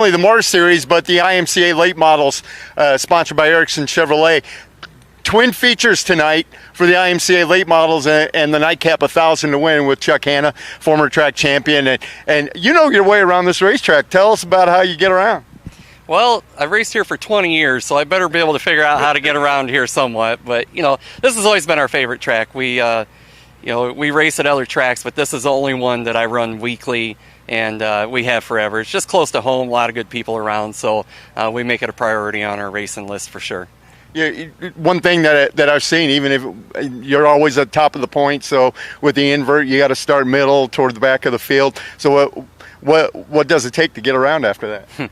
only the Mars Series, but the IMCA late models, sponsored by Erickson Chevrolet. Twin features tonight for the IMCA late models and the Nightcap 1000 to win with Chuck Hanna, former track champion. And you know your way around this racetrack. Tell us about how you get around. Well, I've raced here for 20 years, so I better be able to figure out how to get around here somewhat. But, you know, this has always been our favorite track. We race at other tracks, but this is the only one that I run weekly, and we have forever. It's just close to home, a lot of good people around, so we make it a priority on our racing list for sure. Yeah, one thing that I've seen, even if you're always at the top of the point, so with the invert, you got to start middle toward the back of the field. So what does it take to get around after that?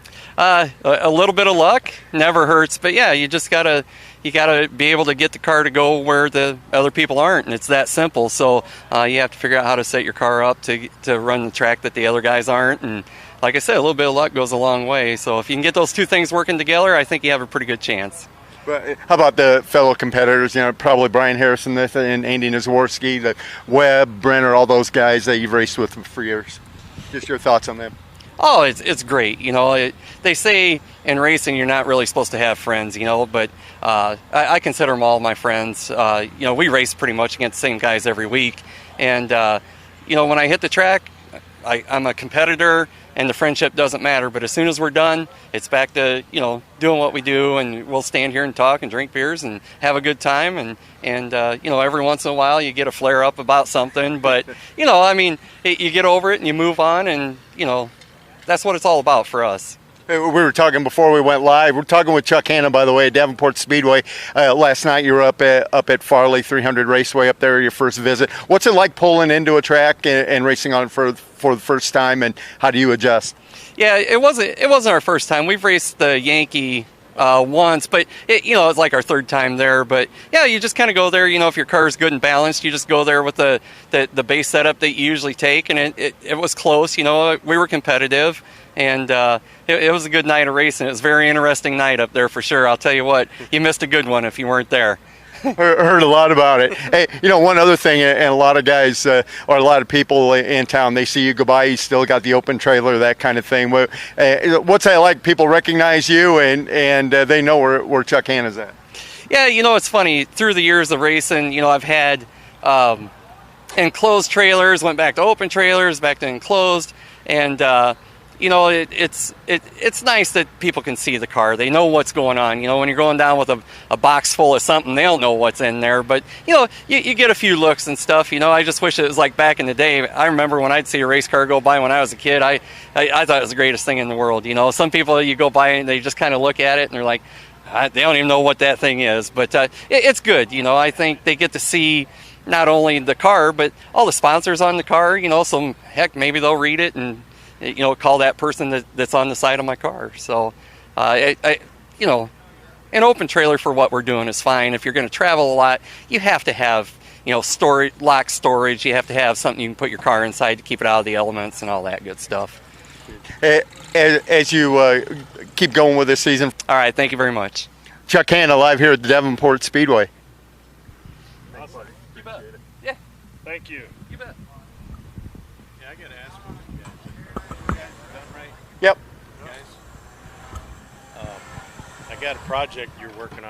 A little bit of luck never hurts, but yeah, you gotta be able to get the car to go where the other people aren't, and it's that simple. So you have to figure out how to set your car up to run the track that the other guys aren't, and like I said, a little bit of luck goes a long way. So if you can get those two things working together, I think you have a pretty good chance. How about the fellow competitors? You know, probably Brian Harrison and Andy Nazworski, the Webb, Brenner, all those guys that you've raced with for years. Just your thoughts on them. Oh, it's great. You know, they say in racing you're not really supposed to have friends, you know, but I consider them all my friends. You know, we race pretty much against the same guys every week. And, you know, when I hit the track, I'm a competitor, and the friendship doesn't matter. But as soon as we're done, it's back to, you know, doing what we do, and we'll stand here and talk and drink beers and have a good time. And you know, every once in a while you get a flare up about something. But, you know, I mean, you get over it and you move on, and, you know, that's what it's all about for us. We were talking before we went live. We're talking with Chuck Hanna, by the way, at Davenport Speedway. Last night you were up at Farley 300 Raceway up there, your first visit. What's it like pulling into a track and racing on it for the first time, and how do you adjust? Yeah, it wasn't our first time. We've raced the Yankee once, but you know, it's like our third time there. But yeah, you just kind of go there. You know, if your car is good and balanced, you just go there with the base setup that you usually take, and it was close. You know, we were competitive, and it was a good night of racing. It was a very interesting night up there for sure. I'll tell you what, you missed a good one if you weren't there. Heard a lot about it. Hey, you know, one other thing, and a lot of guys or a lot of people in town, they see you go by, you still got the open trailer, that kind of thing. What's that like? People recognize you, and they know where Chuck Hanna's at. Yeah, you know, it's funny. Through the years of racing, you know, I've had enclosed trailers, went back to open trailers, back to enclosed, and you know, it's nice that people can see the car. They know what's going on. You know, when you're going down with a box full of something, they don't know what's in there. But, you know, you get a few looks and stuff. You know, I just wish it was like back in the day. I remember when I'd see a race car go by when I was a kid, I thought it was the greatest thing in the world. You know, some people, you go by and they just kind of look at it and they're like, they don't even know what that thing is. But it's good. You know, I think they get to see not only the car, but all the sponsors on the car. You know, heck, maybe they'll read it and, you know, call that person that's on the side of my car. So, you know, an open trailer for what we're doing is fine. If you're going to travel a lot, you have to have, you know, lock storage. You have to have something you can put your car inside to keep it out of the elements and all that good stuff. As you keep going with this season. All right, thank you very much. Chuck Hanna live here at the Davenport Speedway. Thanks, buddy. You bet. Appreciate it. Yeah. Thank you. You bet. Yeah, I got to ask one of you guys. Done right, Yep. guys? I got a project you're working on.